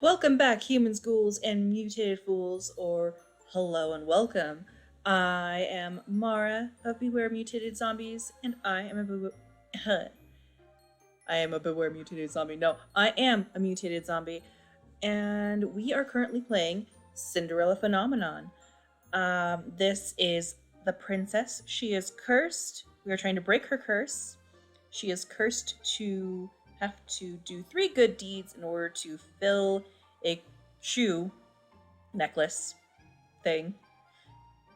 Welcome back, humans, ghouls, and mutated fools, or hello and welcome. I am Mara of Beware Mutated Zombies, and I am a I am a Beware Mutated Zombie. No, I am a mutated zombie, and we are currently playing Cinderella Phenomenon. This is the princess. She is cursed. We are trying to break her curse. She is cursed to have to do 3 good deeds in order to fill a shoe necklace thing.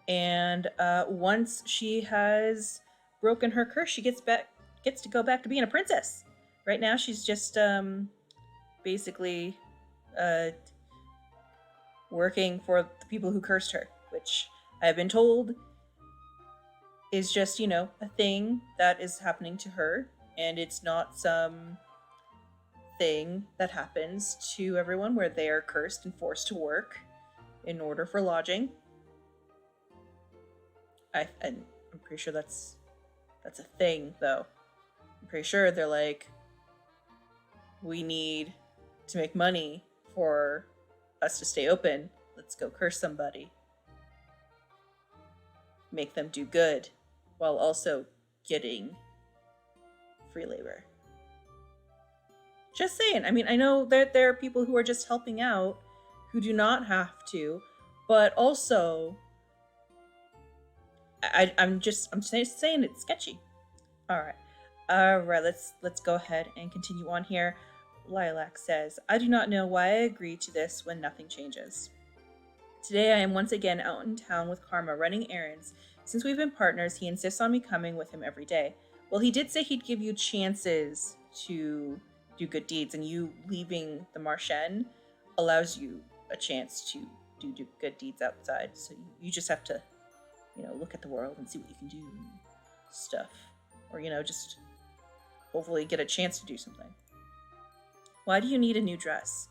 And once she has broken her curse, she gets to go back to being a princess. Right now, she's just basically uh, working for the people who cursed her, which I have been told is just, a thing that is happening to her, and it's not some thing that happens to everyone where they are cursed and forced to work in order for lodging. I'm pretty sure that's a thing, though. I'm pretty sure they're like, we need to make money for us to stay open. Let's go curse somebody. Make them do good while also getting free labor. Just saying. I mean, I know that there are people who are just helping out who do not have to, but also I'm saying it's sketchy. All right. Let's go ahead and continue on here. Lilac says, "I do not know why I agreed to this when nothing changes. Today I am once again out in town with Karma running errands. Since we've been partners, he insists on me coming with him every day. Well, he did say he'd give you chances to do good deeds, and you leaving the Marchen allows you a chance to do good deeds outside. So you just have to, look at the world and see what you can do and stuff. Or, just hopefully get a chance to do something. Why do you need a new dress?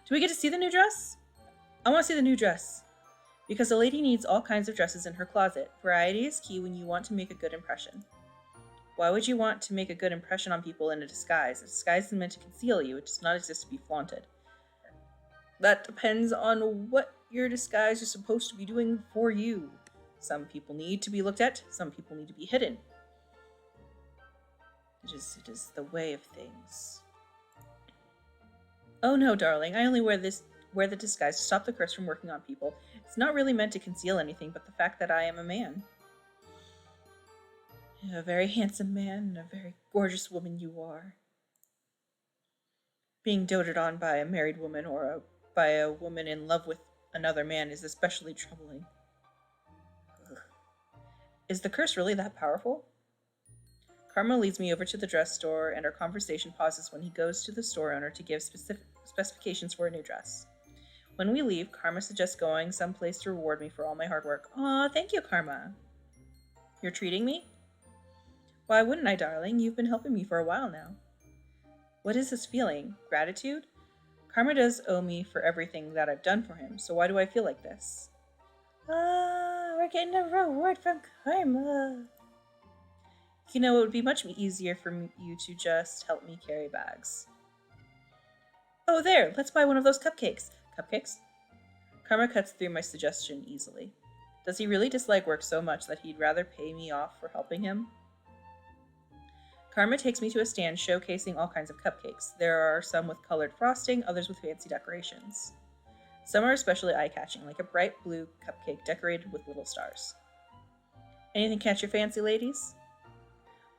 Do we get to see the new dress? I want to see the new dress. Because a lady needs all kinds of dresses in her closet. Variety is key when you want to make a good impression. Why would you want to make a good impression on people in a disguise? A disguise is meant to conceal you. It does not exist to be flaunted. That depends on what your disguise is supposed to be doing for you. Some people need to be looked at. Some people need to be hidden. It is the way of things. Oh no, darling. I only wear the disguise to stop the curse from working on people. It's not really meant to conceal anything but the fact that I am a man. A very handsome man and a very gorgeous woman you are. Being doted on by a married woman or by a woman in love with another man is especially troubling. Ugh. Is the curse really that powerful? Karma leads me over to the dress store, and our conversation pauses when he goes to the store owner to give specifications for a new dress. When we leave, Karma suggests going someplace to reward me for all my hard work. Aw, thank you, Karma. You're treating me? Why wouldn't I, darling? You've been helping me for a while now. What is this feeling? Gratitude? Karma does owe me for everything that I've done for him, so why do I feel like this? We're getting a reward from Karma. It would be much easier for you to just help me carry bags. Oh, there! Let's buy one of those cupcakes. Cupcakes? Karma cuts through my suggestion easily. Does he really dislike work so much that he'd rather pay me off for helping him? Karma takes me to a stand showcasing all kinds of cupcakes. There are some with colored frosting, others with fancy decorations. Some are especially eye-catching, like a bright blue cupcake decorated with little stars. Anything catch your fancy, ladies?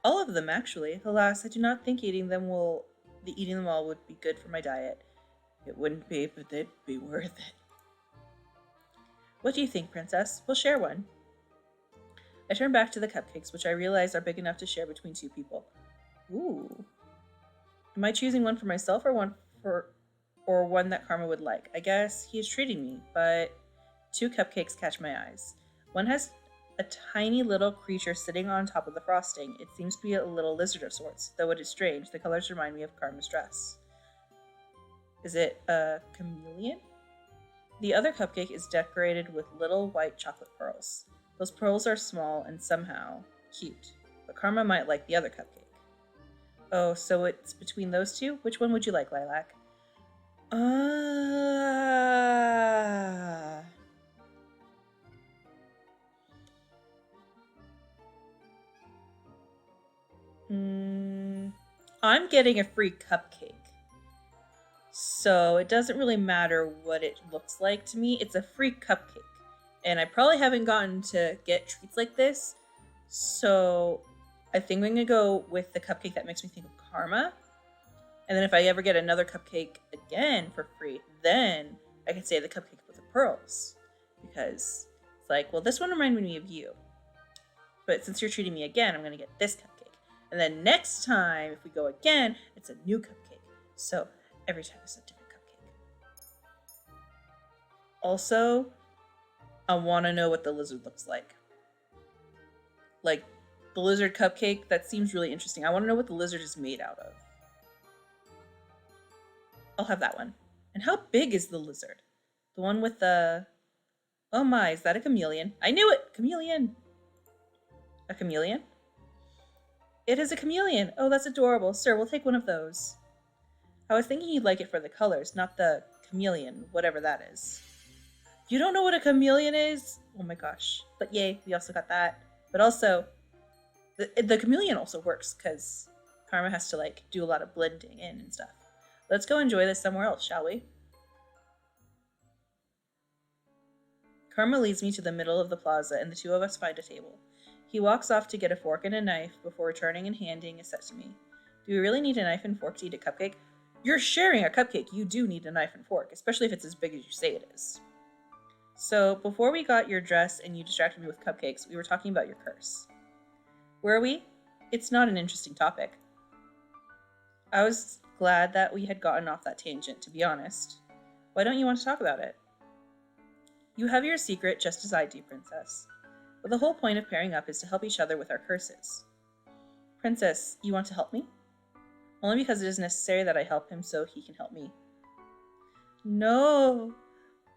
All of them, actually. Alas, I do not think eating them all would be good for my diet. It wouldn't be, but they'd be worth it. What do you think, Princess? We'll share one. I turn back to the cupcakes, which I realize are big enough to share between 2 people. Ooh. Am I choosing one for myself or one that Karma would like? I guess he is treating me, but 2 cupcakes catch my eyes. One has a tiny little creature sitting on top of the frosting. It seems to be a little lizard of sorts, though it is strange. The colors remind me of Karma's dress. Is it a chameleon? The other cupcake is decorated with little white chocolate pearls. Those pearls are small and somehow cute, but Karma might like the other cupcake. Oh, so it's between those 2? Which one would you like, Lilac? Ah. I'm getting a free cupcake. So it doesn't really matter what it looks like to me. It's a free cupcake. And I probably haven't gotten to get treats like this. So I think I'm going to go with the cupcake that makes me think of karma. And then if I ever get another cupcake again for free, then I can say the cupcake with the pearls. Because it's like, well, this one reminded me of you. But since you're treating me again, I'm going to get this cupcake. And then next time, if we go again, it's a new cupcake. So every time it's a different cupcake. Also, I want to know what the lizard looks like. Like, the lizard cupcake, that seems really interesting. I want to know what the lizard is made out of. I'll have that one. And how big is the lizard? The one with the... Oh my, is that a chameleon? I knew it! Chameleon! A chameleon? It is a chameleon! Oh, that's adorable. Sir, we'll take one of those. I was thinking you'd like it for the colors, not the chameleon, whatever that is. You don't know what a chameleon is? Oh my gosh. But yay, we also got that. But also, the chameleon also works, because Karma has to, like, do a lot of blending in and stuff. Let's go enjoy this somewhere else, shall we? Karma leads me to the middle of the plaza, and the two of us find a table. He walks off to get a fork and a knife before returning and handing a set to me. Do we really need a knife and fork to eat a cupcake? You're sharing a cupcake. You do need a knife and fork, especially if it's as big as you say it is. So, before we got your dress and you distracted me with cupcakes, we were talking about your curse. Were we? It's not an interesting topic. I was glad that we had gotten off that tangent, to be honest. Why don't you want to talk about it? You have your secret just as I do, Princess. But the whole point of pairing up is to help each other with our curses. Princess, you want to help me? Only because it is necessary that I help him so he can help me. No!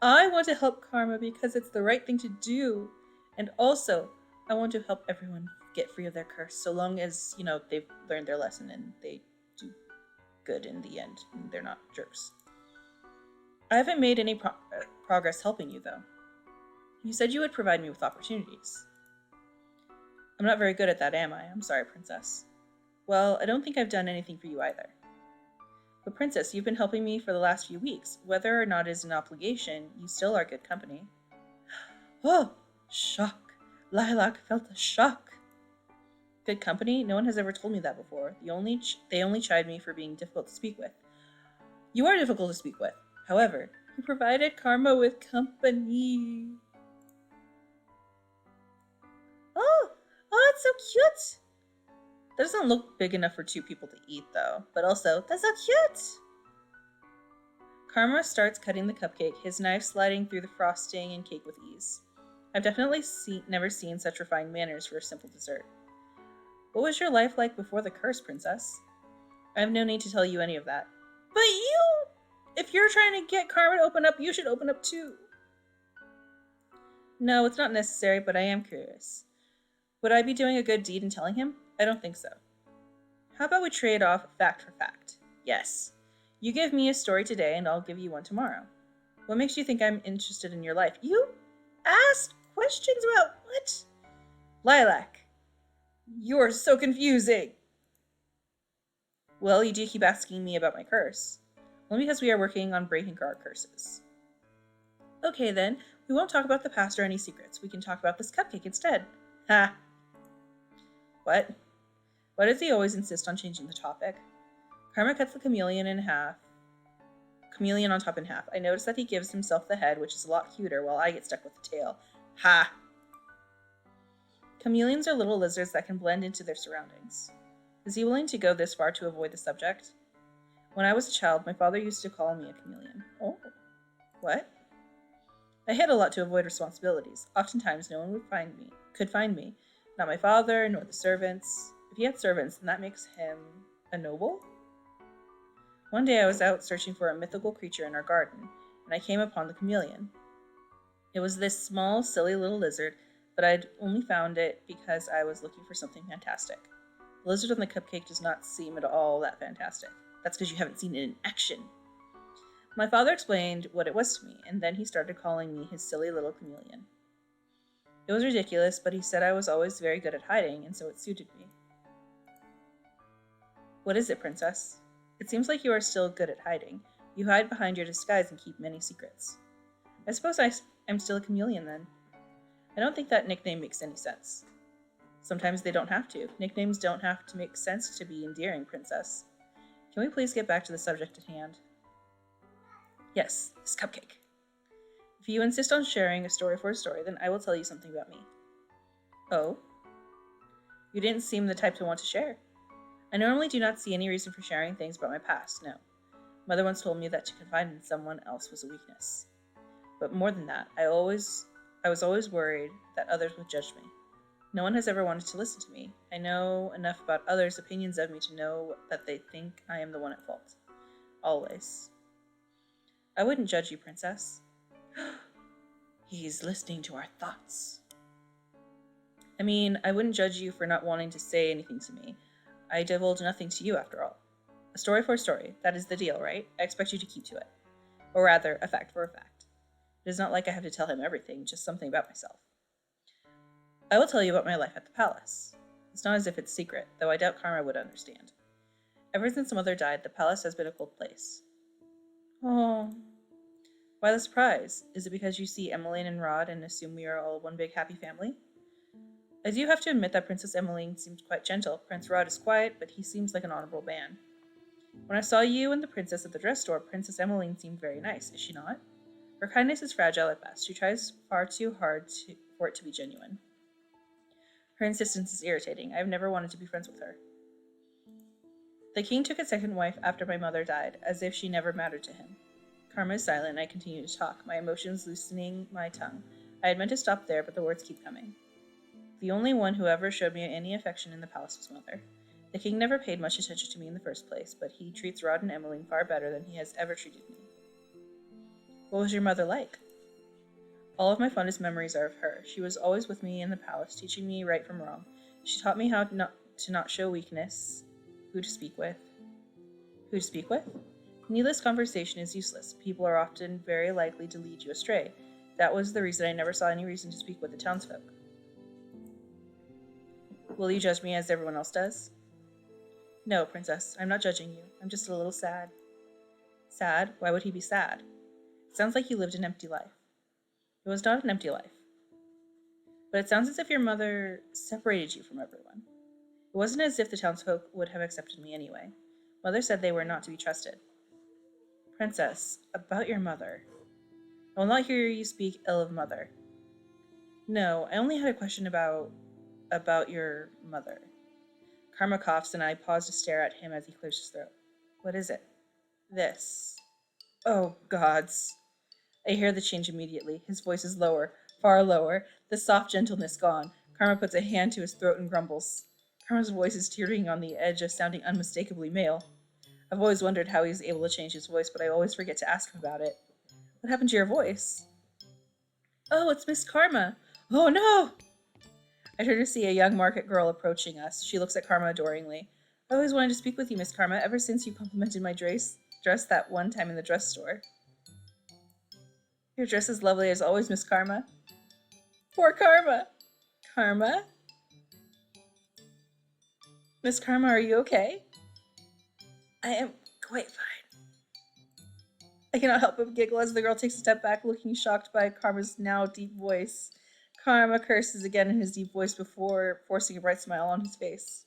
I want to help Karma because it's the right thing to do. And also, I want to help everyone get free of their curse, so long as, they've learned their lesson and they do good in the end, and they're not jerks. I haven't made any progress helping you, though. You said you would provide me with opportunities. I'm not very good at that, am I? I'm sorry, Princess. Well, I don't think I've done anything for you either. But Princess, you've been helping me for the last few weeks. Whether or not it is an obligation, you still are good company. Oh, shock. Lilac felt a shock. Good company? No one has ever told me that before. They only chide me for being difficult to speak with. You are difficult to speak with. However, you provided Karma with company. Oh, that's so cute. That doesn't look big enough for two people to eat, though. But also, that's so cute. Karma starts cutting the cupcake, his knife sliding through the frosting and cake with ease. I've definitely never seen such refined manners for a simple dessert. What was your life like before the curse, Princess? I have no need to tell you any of that. But if you're trying to get Karma to open up, you should open up too. No, it's not necessary, but I am curious. Would I be doing a good deed in telling him? I don't think so. How about we trade off fact for fact? Yes. You give me a story today and I'll give you one tomorrow. What makes you think I'm interested in your life? You asked questions about what? Lilac. You're so confusing. Well, you do keep asking me about my curse. Only because we are working on breaking our curses. Okay then, we won't talk about the past or any secrets. We can talk about this cupcake instead. Ha! What? Why does he always insist on changing the topic? Karma cuts the chameleon in half. Chameleon on top in half. I notice that he gives himself the head, which is a lot cuter, while I get stuck with the tail. Ha! Chameleons are little lizards that can blend into their surroundings. Is he willing to go this far to avoid the subject? When I was a child, my father used to call me a chameleon. Oh. What? I hid a lot to avoid responsibilities. Oftentimes, no one could find me. Not my father, nor the servants. If he had servants, then that makes him a noble? One day I was out searching for a mythical creature in our garden, and I came upon the chameleon. It was this small, silly little lizard, but I'd only found it because I was looking for something fantastic. The lizard on the cupcake does not seem at all that fantastic. That's because you haven't seen it in action. My father explained what it was to me, and then he started calling me his silly little chameleon. It was ridiculous, but he said I was always very good at hiding, and so it suited me. What is it, Princess? It seems like you are still good at hiding. You hide behind your disguise and keep many secrets. I suppose I'm still a chameleon then. I don't think that nickname makes any sense. Sometimes they don't have to. Nicknames don't have to make sense to be endearing, Princess. Can we please get back to the subject at hand? Yes, this cupcake. If you insist on sharing a story for a story, then I will tell you something about me. Oh? You didn't seem the type to want to share. I normally do not see any reason for sharing things about my past, no. Mother once told me that to confide in someone else was a weakness. But more than that, I was always worried that others would judge me. No one has ever wanted to listen to me. I know enough about others' opinions of me to know that they think I am the one at fault. Always. I wouldn't judge you, Princess. He's listening to our thoughts. I mean, I wouldn't judge you for not wanting to say anything to me. I divulge nothing to you, after all. A story for a story, that is the deal, right? I expect you to keep to it. Or rather, a fact for a fact. It is not like I have to tell him everything, just something about myself. I will tell you about my life at the palace. It's not as if it's secret, though I doubt Karma would understand. Ever since Mother died, the palace has been a cold place. Oh. Why the surprise? Is it because you see Emmeline and Rod and assume we are all one big happy family? I do have to admit that Princess Emmeline seems quite gentle. Prince Rod is quiet, but he seems like an honorable man. When I saw you and the princess at the dress store, Princess Emmeline seemed very nice, is she not? Her kindness is fragile at best. She tries far too hard for it to be genuine. Her insistence is irritating. I have never wanted to be friends with her. The king took a second wife after my mother died, as if she never mattered to him. Karma is silent, and I continue to talk, my emotions loosening my tongue. I had meant to stop there, but the words keep coming. The only one who ever showed me any affection in the palace was Mother. The king never paid much attention to me in the first place, but he treats Rod and Emmeline far better than he has ever treated me. What was your mother like? All of my fondest memories are of her. She was always with me in the palace, teaching me right from wrong. She taught me how to not show weakness, who to speak with. Who to speak with? Needless conversation is useless. People are often very likely to lead you astray. That was the reason I never saw any reason to speak with the townsfolk. Will you judge me as everyone else does? No, Princess, I'm not judging you. I'm just a little sad. Sad? Why would he be sad? It sounds like you lived an empty life. It was not an empty life. But it sounds as if your mother separated you from everyone. It wasn't as if the townsfolk would have accepted me anyway. Mother said they were not to be trusted. Princess, about your mother. I will not hear you speak ill of Mother. No, I only had a question about your mother. Karma coughs, and I pause to stare at him as he clears his throat. What is it? This. Oh, gods. I hear the change immediately. His voice is lower, far lower, the soft gentleness gone. Karma puts a hand to his throat and grumbles. Karma's voice is teetering on the edge of sounding unmistakably male. I've always wondered how he was able to change his voice, but I always forget to ask him about it. What happened to your voice? Oh, it's Miss Karma. Oh, no! I turn to see a young market girl approaching us. She looks at Karma adoringly. I always wanted to speak with you, Miss Karma, ever since you complimented my dress that one time in the dress store. Your dress is lovely as always, Miss Karma. Poor Karma. Karma? Miss Karma, are you okay? I am quite fine. I cannot help but giggle as the girl takes a step back, looking shocked by Karma's now deep voice. Karma curses again in his deep voice before forcing a bright smile on his face.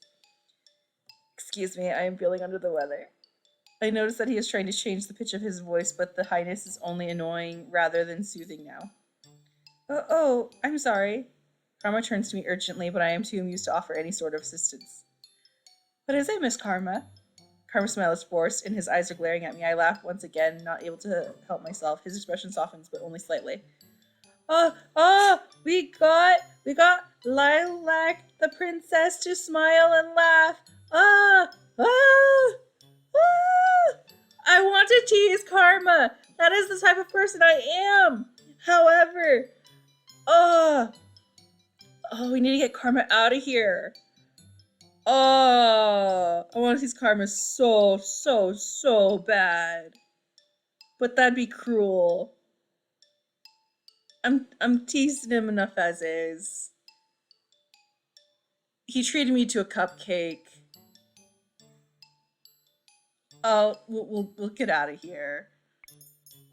Excuse me, I am feeling under the weather. I notice that he is trying to change the pitch of his voice, but the highness is only annoying rather than soothing now. Oh, I'm sorry. Karma turns to me urgently, but I am too amused to offer any sort of assistance. What is it, Miss Karma? Karma's smile is forced, and his eyes are glaring at me. I laugh once again, not able to help myself. His expression softens, but only slightly. We got Lilac the princess to smile and laugh. I want to tease Karma. That is the type of person I am. However, we need to get Karma out of here. I want to tease Karma so bad. But that'd be cruel. I'm teasing him enough as is. He treated me to a cupcake. Oh, we'll get out of here.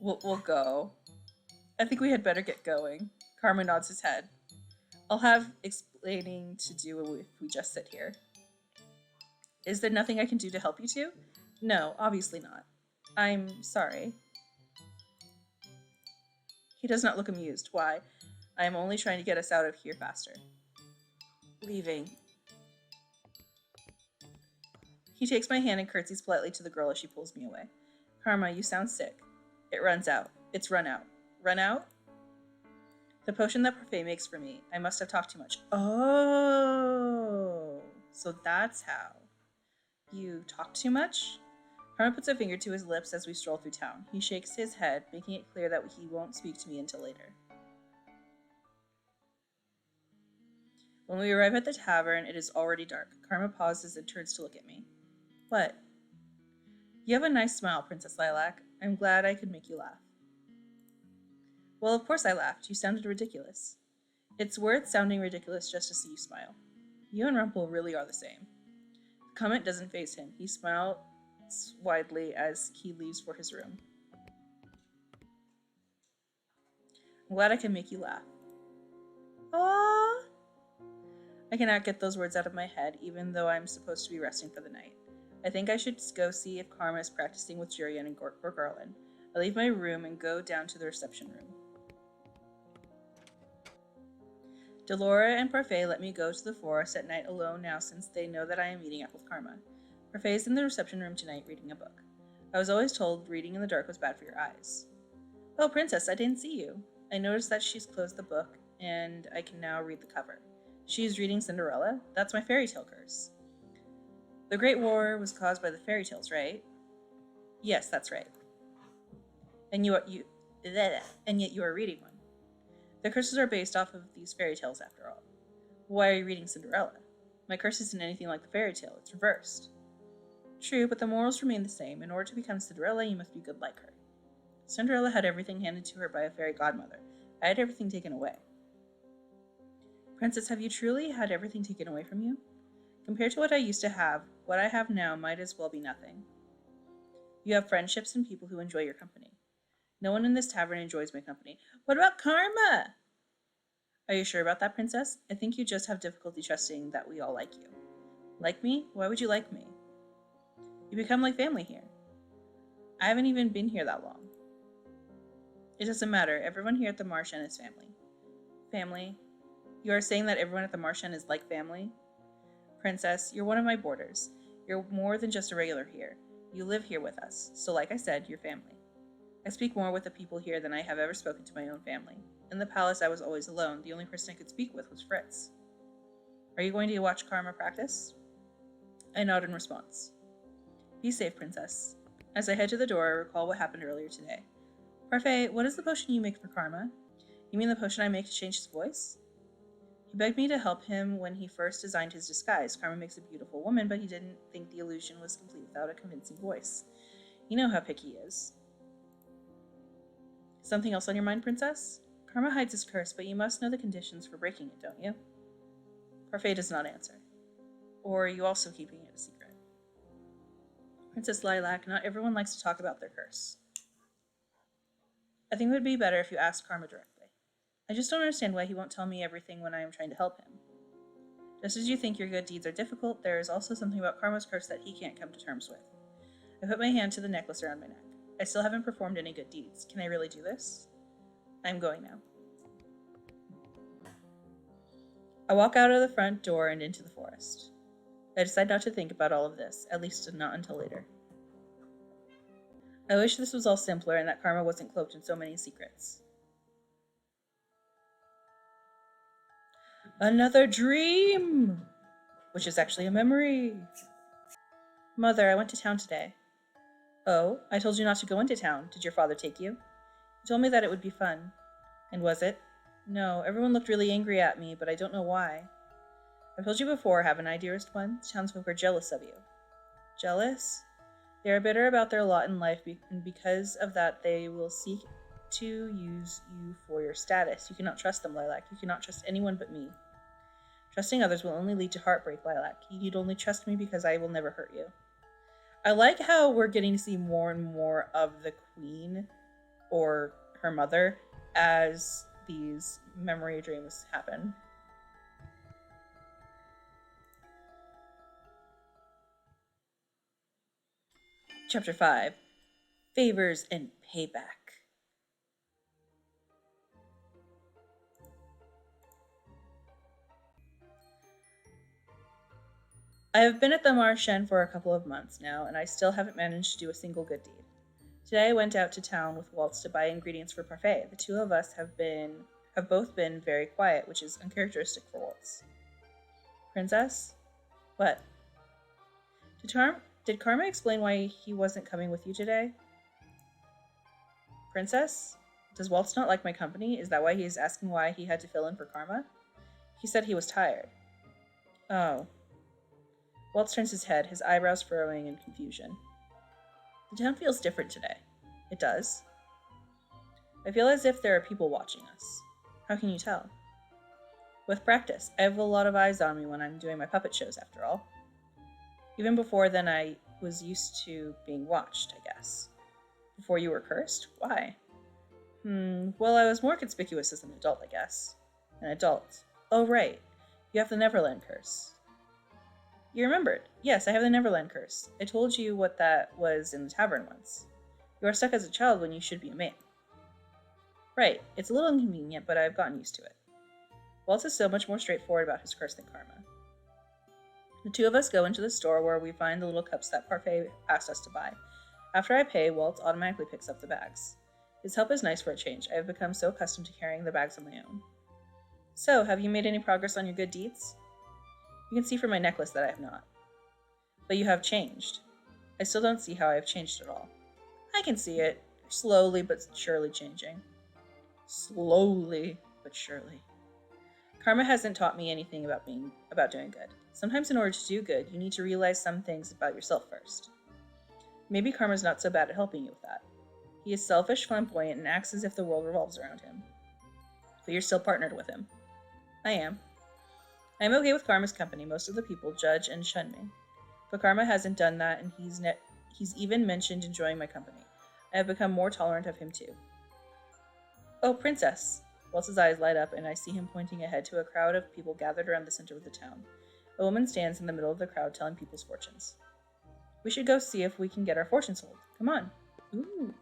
We'll go. I think we had better get going. Karma nods his head. I'll have explaining to do if we just sit here. Is there nothing I can do to help you two? No, obviously not. I'm sorry. He does not look amused. Why? I am only trying to get us out of here faster. Leaving. He takes my hand and curtsies politely to the girl as she pulls me away. Karma, you sound sick. It runs out. It's run out. Run out? The potion that Parfait makes for me. I must have talked too much. Oh, so that's how. You talk too much? Karma puts a finger to his lips as we stroll through town. He shakes his head, making it clear that he won't speak to me until later. When we arrive at the tavern, it is already dark. Karma pauses and turns to look at me. What? You have a nice smile, Princess Lilac. I'm glad I could make you laugh. Well, of course I laughed. You sounded ridiculous. It's worth sounding ridiculous just to see you smile. You and Rumple really are the same. The comment doesn't faze him. He smiles widely as he leaves for his room. I'm glad I can make you laugh. Aww. I cannot get those words out of my head, even though I'm supposed to be resting for the night. I think I should go see if Karma is practicing with Jurian and Garland. I leave my room and go down to the reception room. Delora and Parfait let me go to the forest at night alone now since they know that I am meeting up with Karma. Parfait is in the reception room tonight reading a book. I was always told reading in the dark was bad for your eyes. Oh, Princess, I didn't see you. I noticed that she's closed the book, and I can now read the cover. She's reading Cinderella? That's my fairy tale curse. The Great War was caused by the fairy tales, right? Yes, that's right. And yet you are reading one. The curses are based off of these fairy tales, after all. Why are you reading Cinderella? My curse isn't anything like the fairy tale, it's reversed. True, but the morals remain the same. In order to become Cinderella, you must be good like her. Cinderella had everything handed to her by a fairy godmother. I had everything taken away. Princess, have you truly had everything taken away from you? Compared to what I used to have, what I have now might as well be nothing. You have friendships and people who enjoy your company. No one in this tavern enjoys my company. What about Karma? Are you sure about that, Princess? I think you just have difficulty trusting that we all like you. Like me? Why would you like me? You become like family here. I haven't even been here that long. It doesn't matter. Everyone here at the Marsh Inn is family. Family? You are saying that everyone at the Marsh Inn is like family? Princess, you're one of my boarders. You're more than just a regular here. You live here with us, so like I said, you're family. I speak more with the people here than I have ever spoken to my own family. In the palace, I was always alone. The only person I could speak with was Fritz. Are you going to watch Karma practice? I nod in response. Be safe, Princess. As I head to the door, I recall what happened earlier today. Parfait, what is the potion you make for Karma? You mean the potion I make to change his voice? He begged me to help him when he first designed his disguise. Karma makes a beautiful woman, but he didn't think the illusion was complete without a convincing voice. You know how picky he is. Something else on your mind, Princess? Karma hides his curse, but you must know the conditions for breaking it, don't you? Parfait does not answer. Or are you also keeping it a secret? Princess Lilac, not everyone likes to talk about their curse. I think it would be better if you asked Karma directly. I just don't understand why he won't tell me everything when I am trying to help him. Just as you think your good deeds are difficult, there is also something about Karma's curse that he can't come to terms with. I put my hand to the necklace around my neck. I still haven't performed any good deeds. Can I really do this? I'm going now. I walk out of the front door and into the forest. I decide not to think about all of this, at least not until later. I wish this was all simpler and that Karma wasn't cloaked in so many secrets. Another dream! Which is actually a memory. Mother, I went to town today. Oh, I told you not to go into town. Did your father take you? He told me that it would be fun. And was it? No, everyone looked really angry at me, but I don't know why. I've told you before, haven't I, dearest one? The townsfolk are jealous of you. Jealous? They are bitter about their lot in life, and because of that, they will seek to use you for your status. You cannot trust them, Lilac. You cannot trust anyone but me. Trusting others will only lead to heartbreak, Lilac. You need only trust me because I will never hurt you. I like how we're getting to see more and more of the queen or her mother as these memory dreams happen. Chapter 5 Favors and Payback. I have been at the Marchen for a couple of months now, and I still haven't managed to do a single good deed. Today I went out to town with Waltz to buy ingredients for parfait. The two of us have both been very quiet, which is uncharacteristic for Waltz. Princess? What? Did Karma explain why he wasn't coming with you today? Princess? Does Waltz not like my company? Is that why he is asking why he had to fill in for Karma? He said he was tired. Oh. Waltz turns his head, his eyebrows furrowing in confusion. The town feels different today. It does. I feel as if there are people watching us. How can you tell? With practice. I have a lot of eyes on me when I'm doing my puppet shows, after all. Even before then, I was used to being watched, I guess. Before you were cursed? Why? Well, I was more conspicuous as an adult, I guess. An adult. Oh, right. You have the Neverland curse. You remembered. Yes, I have the Neverland curse. I told you what that was in the tavern once. You are stuck as a child when you should be a man. Right. It's a little inconvenient, but I've gotten used to it. Waltz is so much more straightforward about his curse than Karma. The two of us go into the store where we find the little cups that Parfait asked us to buy. After I pay, Waltz automatically picks up the bags. His help is nice for a change. I have become so accustomed to carrying the bags on my own. So, have you made any progress on your good deeds? You can see from my necklace that I have not. But you have changed. I still don't see how I have changed at all. I can see it, slowly but surely changing. Slowly but surely. Karma hasn't taught me anything about doing good. Sometimes in order to do good, you need to realize some things about yourself first. Maybe Karma's not so bad at helping you with that. He is selfish, flamboyant, and acts as if the world revolves around him. But you're still partnered with him. I am. I am okay with Karma's company. Most of the people judge and shun me. But Karma hasn't done that, and he's even mentioned enjoying my company. I have become more tolerant of him too. Oh, Princess! Waltz's eyes light up, and I see him pointing ahead to a crowd of people gathered around the center of the town. A woman stands in the middle of the crowd telling people's fortunes. We should go see if we can get our fortunes told. Come on. Ooh.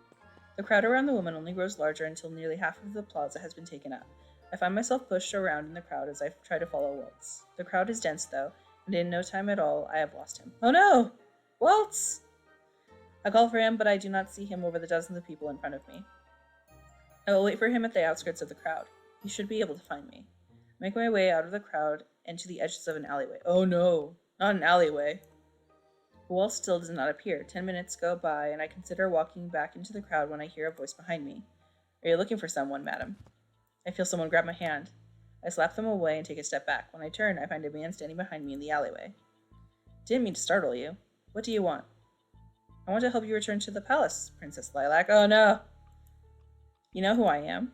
The crowd around the woman only grows larger until nearly half of the plaza has been taken up. I find myself pushed around in the crowd as I try to follow Waltz. The crowd is dense, though, and in no time at all, I have lost him. Oh no! Waltz! I call for him, but I do not see him over the dozens of people in front of me. I will wait for him at the outskirts of the crowd. He should be able to find me. I make my way out of the crowd and to the edges of an alleyway. Oh no, not an alleyway. Waltz still does not appear. 10 minutes go by, and I consider walking back into the crowd when I hear a voice behind me. Are you looking for someone, madam? I feel someone grab my hand. I slap them away and take a step back. When I turn, I find a man standing behind me in the alleyway. Didn't mean to startle you. What do you want? I want to help you return to the palace, Princess Lilac. Oh no! You know who I am?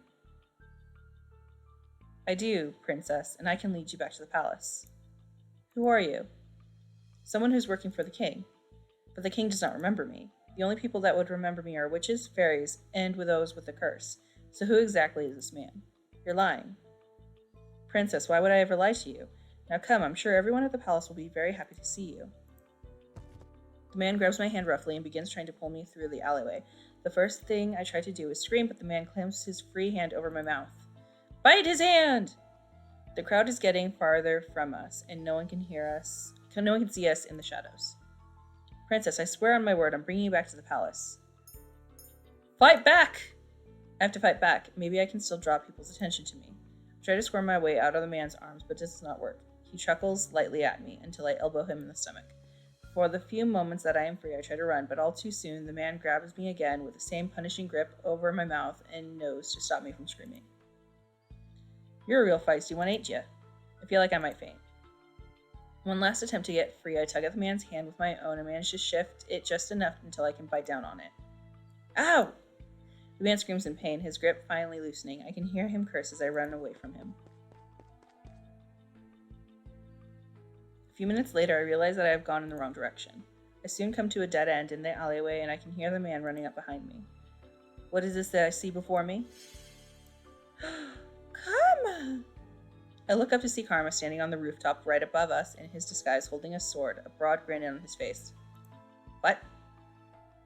I do, Princess, and I can lead you back to the palace. Who are you? Someone who's working for the king. But the king does not remember me. The only people that would remember me are witches, fairies, and those with the curse. So who exactly is this man? You're lying. Princess, why would I ever lie to you? Now come, I'm sure everyone at the palace will be very happy to see you. The man grabs my hand roughly and begins trying to pull me through the alleyway. The first thing I try to do is scream, but the man clamps his free hand over my mouth. Bite his hand! The crowd is getting farther from us, and no one can hear us. No one can see us in the shadows. Princess, I swear on my word, I'm bringing you back to the palace. Fight back! I have to fight back. Maybe I can still draw people's attention to me. I try to squirm my way out of the man's arms, but it does not work. He chuckles lightly at me until I elbow him in the stomach. For the few moments that I am free, I try to run, but all too soon, the man grabs me again with the same punishing grip over my mouth and nose to stop me from screaming. You're a real feisty one, ain't ya? I feel like I might faint. One last attempt to get free, I tug at the man's hand with my own and manage to shift it just enough until I can bite down on it. Ow! The man screams in pain, his grip finally loosening. I can hear him curse as I run away from him. A few minutes later, I realize that I have gone in the wrong direction. I soon come to a dead end in the alleyway, and I can hear the man running up behind me. What is this that I see before me? Karma! I look up to see Karma standing on the rooftop right above us in his disguise holding a sword, a broad grin on his face. What?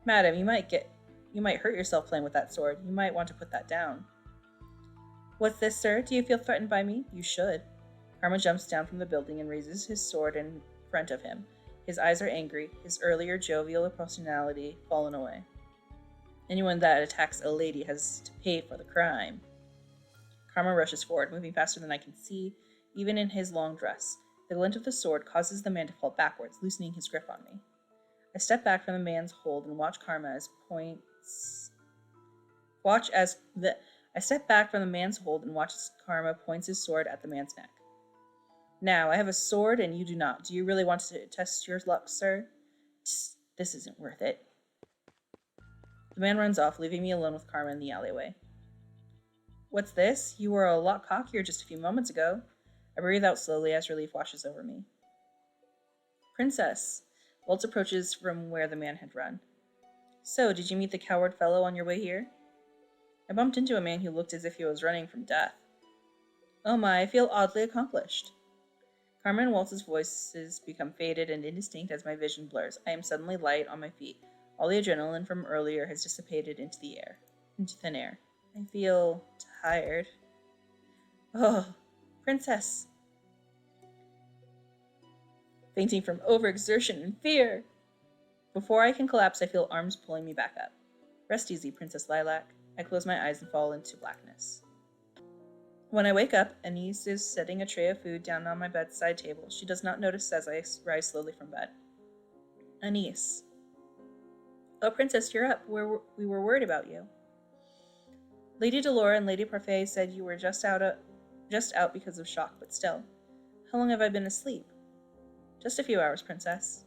Madam, you might hurt yourself playing with that sword. You might want to put that down. What's this, sir? Do you feel threatened by me? You should. Karma jumps down from the building and raises his sword in front of him. His eyes are angry, his earlier jovial personality fallen away. Anyone that attacks a lady has to pay for the crime. Karma rushes forward, moving faster than I can see, even in his long dress. The glint of the sword causes the man to fall backwards, loosening his grip on me. I step back from the man's hold and watch Karma as I step back from the man's hold and watch as Karma points his sword at the man's neck. Now, I have a sword and you do not. Do you really want to test your luck, sir? This isn't worth it. The man runs off, leaving me alone with Karma in the alleyway. What's this? You were a lot cockier just a few moments ago. I breathe out slowly as relief washes over me. Princess. Waltz approaches from where the man had run. So, did you meet the coward fellow on your way here? I bumped into a man who looked as if he was running from death. Oh my, I feel oddly accomplished. Karma and Waltz's voices become faded and indistinct as my vision blurs. I am suddenly light on my feet. All the adrenaline from earlier has dissipated into thin air. I feel tired. Oh, Princess. Fainting from overexertion and fear. Before I can collapse, I feel arms pulling me back up. Rest easy, Princess Lilac. I close my eyes and fall into blackness. When I wake up, Anise is setting a tray of food down on my bedside table. She does not notice as I rise slowly from bed. Anise. Oh, Princess, you're up. We were worried about you. Lady Delora and Lady Parfait said you were just out because of shock, but still. How long have I been asleep? Just a few hours, Princess.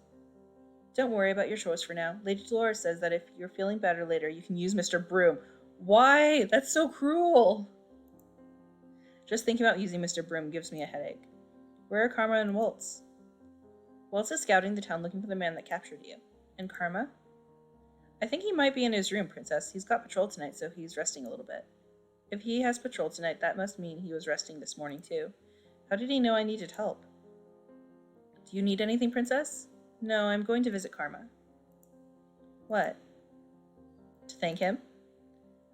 Don't worry about your chores for now. Lady Delora says that if you're feeling better later, you can use Mr. Broom. Why? That's so cruel. Just thinking about using Mr. Broom gives me a headache. Where are Karma and Waltz? Waltz is scouting the town looking for the man that captured you. And Karma? I think he might be in his room, Princess. He's got patrol tonight, so he's resting a little bit. If he has patrol tonight, that must mean he was resting this morning, too. How did he know I needed help? Do you need anything, Princess? No, I'm going to visit Karma. What? To thank him?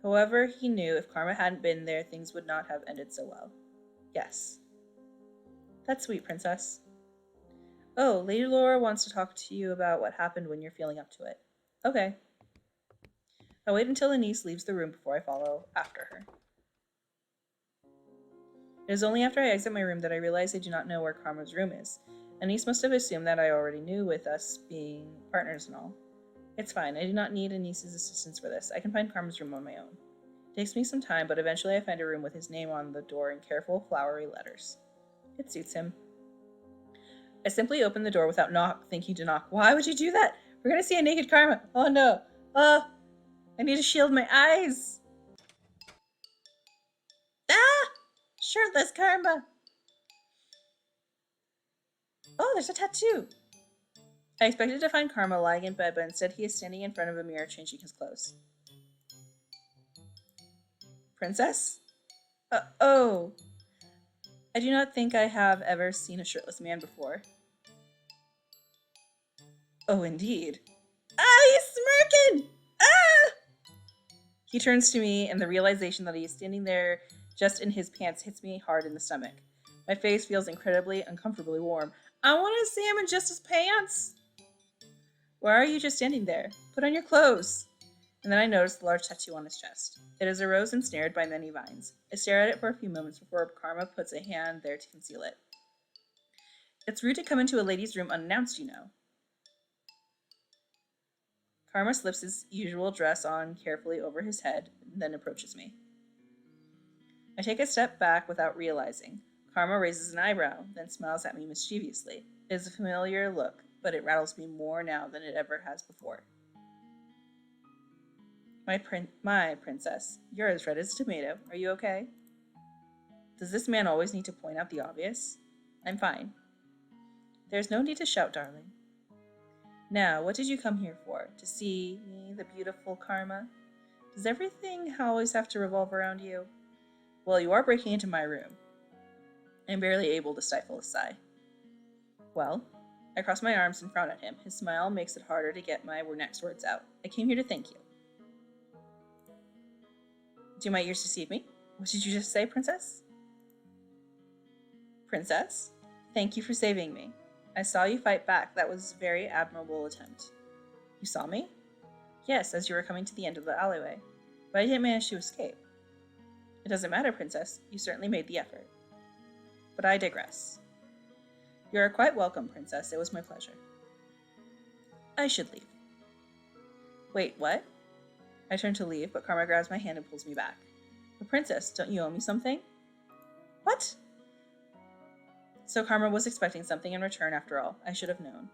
However, he knew if Karma hadn't been there, things would not have ended so well. Yes. That's sweet, Princess. Oh, Lady Laura wants to talk to you about what happened when you're feeling up to it. Okay. I wait until Anise leaves the room before I follow after her. It is only after I exit my room that I realize I do not know where Karma's room is. Anise must have assumed that I already knew, with us being partners and all. It's fine, I do not need Anise's assistance for this. I can find Karma's room on my own. It takes me some time, but eventually I find a room with his name on the door in careful, flowery letters. It suits him. I simply open the door without thinking to knock. Why would you do that? We're gonna see a naked Karma. Oh no. I need to shield my eyes. Ah! Shirtless Karma. Oh, there's a tattoo. I expected to find Karma lying in bed, but instead he is standing in front of a mirror changing his clothes. Princess? Oh. I do not think I have ever seen a shirtless man before. Oh, indeed. Ah, he's smirking! Ah! He turns to me, and the realization that he is standing there just in his pants hits me hard in the stomach. My face feels incredibly, uncomfortably warm. I want to see him in just his pants! Why are you just standing there? Put on your clothes! And then I notice the large tattoo on his chest. It is a rose ensnared by many vines. I stare at it for a few moments before Karma puts a hand there to conceal it. It's rude to come into a lady's room unannounced, you know. Karma slips his usual dress on carefully over his head, and then approaches me. I take a step back without realizing. Karma raises an eyebrow, then smiles at me mischievously. It is a familiar look, but it rattles me more now than it ever has before. My princess, you're as red as a tomato. Are you okay? Does this man always need to point out the obvious? I'm fine. There's no need to shout, darling. Now, what did you come here for? To see me, the beautiful Karma? Does everything always have to revolve around you? Well, you are breaking into my room. I'm barely able to stifle a sigh. Well, I cross my arms and frown at him. His smile makes it harder to get my next words out. I came here to thank you. Do my ears deceive me? What did you just say, princess? Princess, thank you for saving me. I saw you fight back. That was a very admirable attempt. You saw me? Yes, as you were coming to the end of the alleyway. But I didn't manage to escape. It doesn't matter, princess. You certainly made the effort. But I digress. You are quite welcome, princess. It was my pleasure. I should leave. Wait, what? I turn to leave, but Karma grabs my hand and pulls me back. But princess, don't you owe me something? What? So Karma was expecting something in return after all. I should have known.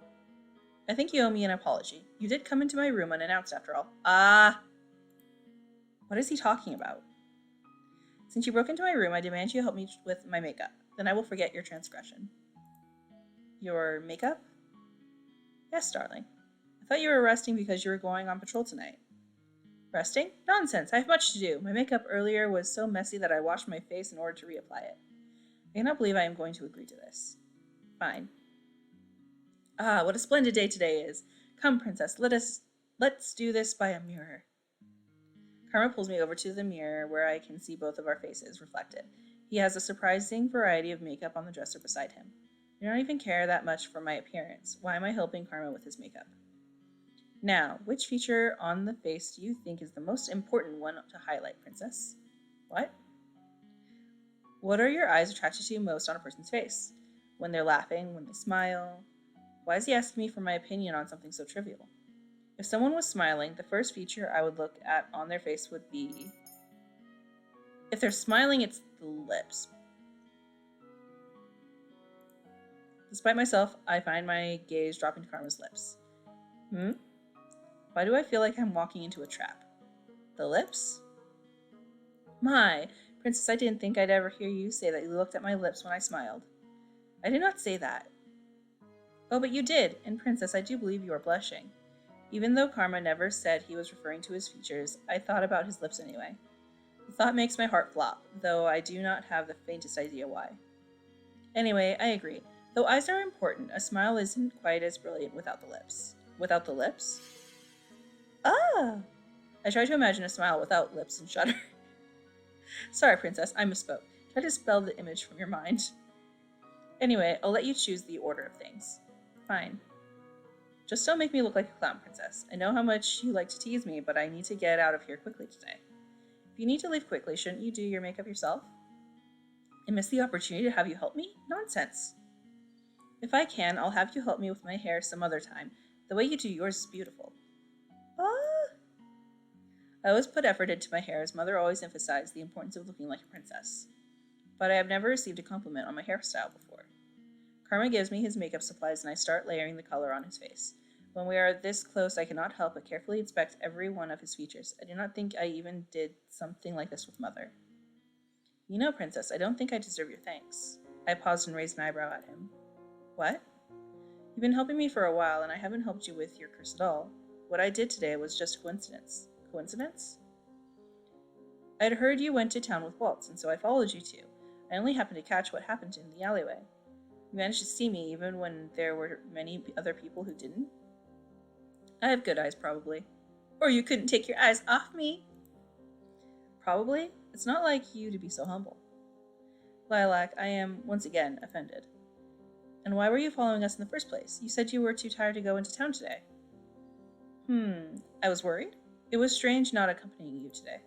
I think you owe me an apology. You did come into my room unannounced after all. What is he talking about? Since you broke into my room, I demand you help me with my makeup. Then I will forget your transgression. Your makeup? Yes, darling. I thought you were resting because you were going on patrol tonight. Resting? Nonsense. I have much to do. My makeup earlier was so messy that I washed my face in order to reapply it. I cannot believe I am going to agree to this. Fine. What a splendid day today is. Come, princess, let's do this by a mirror. Karma pulls me over to the mirror where I can see both of our faces reflected. He has a surprising variety of makeup on the dresser beside him. I don't even care that much for my appearance. Why am I helping Karma with his makeup? Now, which feature on the face do you think is the most important one to highlight, princess? What? What are your eyes attracted to most on a person's face? When they're laughing, when they smile? Why is he asking me for my opinion on something so trivial? If someone was smiling, the first feature I would look at on their face would be... If they're smiling, it's the lips. Despite myself, I find my gaze dropping to Karma's lips. Why do I feel like I'm walking into a trap? The lips? My, princess, I didn't think I'd ever hear you say that you looked at my lips when I smiled. I did not say that. Oh, but you did, and princess, I do believe you are blushing. Even though Karma never said he was referring to his features, I thought about his lips anyway. The thought makes my heart flop, though I do not have the faintest idea why. Anyway, I agree. Though eyes are important, a smile isn't quite as brilliant without the lips. Without the lips? Ah! I try to imagine a smile without lips and shudder. Sorry, princess, I misspoke. Try to spell the image from your mind. Anyway, I'll let you choose the order of things. Fine. Just don't make me look like a clown, princess. I know how much you like to tease me, but I need to get out of here quickly today. If you need to leave quickly, shouldn't you do your makeup yourself? And miss the opportunity to have you help me? Nonsense. If I can, I'll have you help me with my hair some other time. The way you do yours is beautiful. I always put effort into my hair, as mother always emphasized the importance of looking like a princess. But I have never received a compliment on my hairstyle before. Karma gives me his makeup supplies and I start layering the color on his face. When we are this close, I cannot help but carefully inspect every one of his features. I do not think I even did something like this with mother. You know, princess, I don't think I deserve your thanks. I paused and raised an eyebrow at him. What? You've been helping me for a while and I haven't helped you with your curse at all. What I did today was just a coincidence. Coincidence? I'd heard you went to town with Waltz, and so I followed you too. I only happened to catch what happened in the alleyway. You managed to see me even when there were many other people who didn't? I have good eyes, probably. Or you couldn't take your eyes off me. Probably. It's not like you to be so humble. Lilac, I am, once again, offended. And why were you following us in the first place? You said you were too tired to go into town today. I was worried? It was strange not accompanying you today.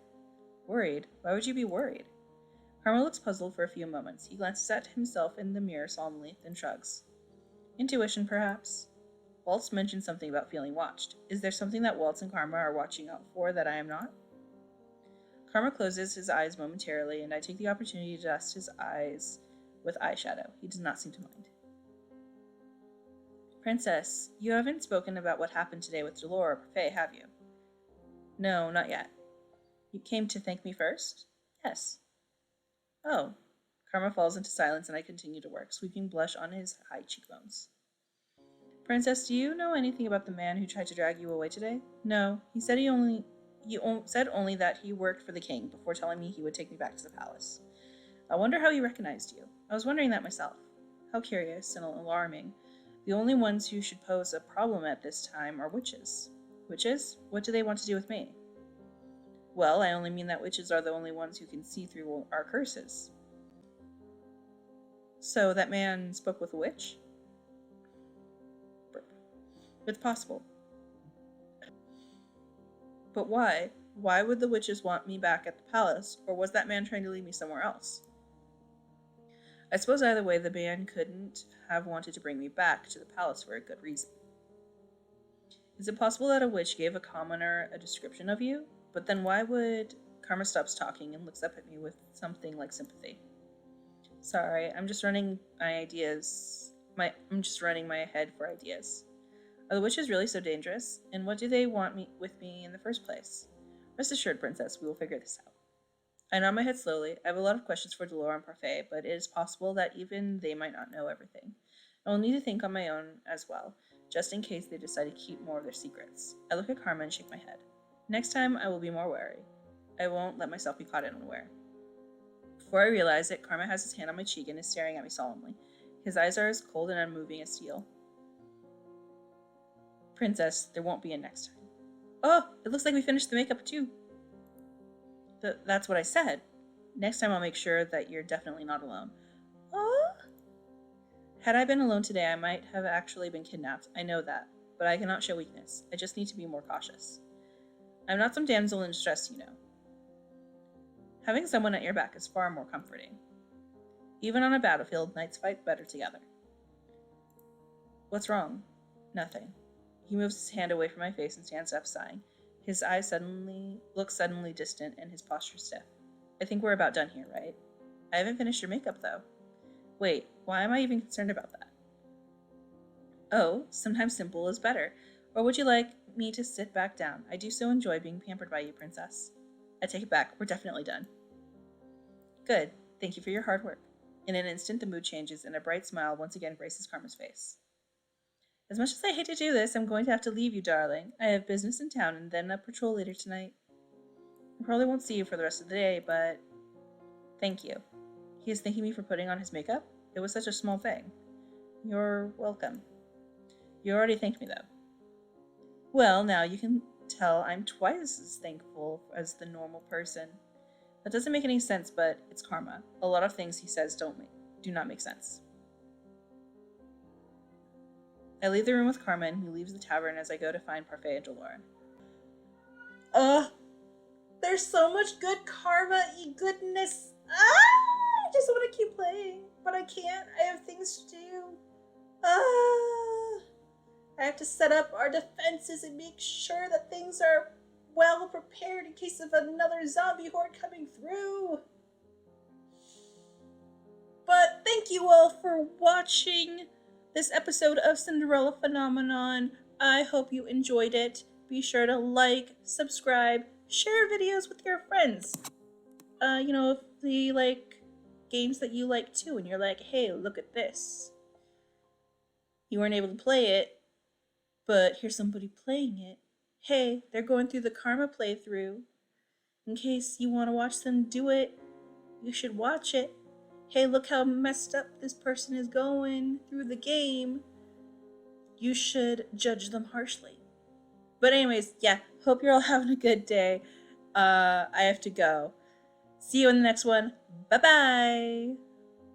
Worried? Why would you be worried? Karma looks puzzled for a few moments. He glances at himself in the mirror solemnly, then shrugs. Intuition, perhaps? Waltz mentioned something about feeling watched. Is there something that Waltz and Karma are watching out for that I am not? Karma closes his eyes momentarily, and I take the opportunity to dust his eyes with eyeshadow. He does not seem to mind. Princess, you haven't spoken about what happened today with Delora or Parfait, have you? No, not yet. You came to thank me first? Yes. Oh. Karma falls into silence and I continue to work, sweeping blush on his high cheekbones. Princess, do you know anything about the man who tried to drag you away today? No. He said said only that he worked for the king before telling me he would take me back to the palace. I wonder how he recognized you. I was wondering that myself. How curious and alarming. The only ones who should pose a problem at this time are witches. Witches? What do they want to do with me? Well, I only mean that witches are the only ones who can see through our curses. So that man spoke with a witch? It's possible. But why? Why would the witches want me back at the palace, or was that man trying to lead me somewhere else? I suppose either way, the man couldn't have wanted to bring me back to the palace for a good reason. Is it possible that a witch gave a commoner a description of you? But then why would... Karma stops talking and looks up at me with something like sympathy. Sorry, I'm just running my ideas. I'm just running my head for ideas. Are the witches really so dangerous? And what do they want with me in the first place? Rest assured, Princess, we will figure this out. I nod my head slowly. I have a lot of questions for Delora and Parfait, but it is possible that even they might not know everything. I will need to think on my own as well, just in case they decide to keep more of their secrets. I look at Karma and shake my head. Next time, I will be more wary. I won't let myself be caught unaware. Before I realize it, Karma has his hand on my cheek and is staring at me solemnly. His eyes are as cold and unmoving as steel. Princess, there won't be a next time. Oh, it looks like we finished the makeup too. That's what I said. Next time I'll make sure that you're definitely not alone. Oh? Had I been alone today, I might have actually been kidnapped. I know that, but I cannot show weakness. I just need to be more cautious. I'm not some damsel in distress, you know. Having someone at your back is far more comforting. Even on a battlefield, knights fight better together. What's wrong? Nothing. He moves his hand away from my face and stands up, sighing. His eyes look suddenly distant and his posture stiff. I think we're about done here, right? I haven't finished your makeup, though. Wait, why am I even concerned about that? Oh, sometimes simple is better. Or would you like me to sit back down? I do so enjoy being pampered by you, Princess. I take it back. We're definitely done. Good. Thank you for your hard work. In an instant, the mood changes, and a bright smile once again graces Karma's face. As much as I hate to do this, I'm going to have to leave you, darling. I have business in town and then a patrol later tonight. I probably won't see you for the rest of the day, but... Thank you. He is thanking me for putting on his makeup? It was such a small thing. You're welcome. You already thanked me, though. Well, now you can tell I'm twice as thankful as the normal person. That doesn't make any sense, but it's Karma. A lot of things he says do not make sense. I leave the room with Karma, and he leaves the tavern as I go to find Parfait and Delora. There's so much good karma-y goodness. I just want to keep playing, but I can't. I have things to do. I have to set up our defenses and make sure that things are well prepared in case of another zombie horde coming through. But thank you all for watching this episode of Cinderella Phenomenon. I hope you enjoyed it. Be sure to like, subscribe, share videos with your friends. If they like games that you like too, and you're like, hey, look at this. You weren't able to play it, but here's somebody playing it. Hey, they're going through the Karma playthrough. In case you want to watch them do it, you should watch it. Hey, look how messed up this person is going through the game. You should judge them harshly. But anyways, yeah, hope you're all having a good day. I have to go. See you in the next one. Bye-bye.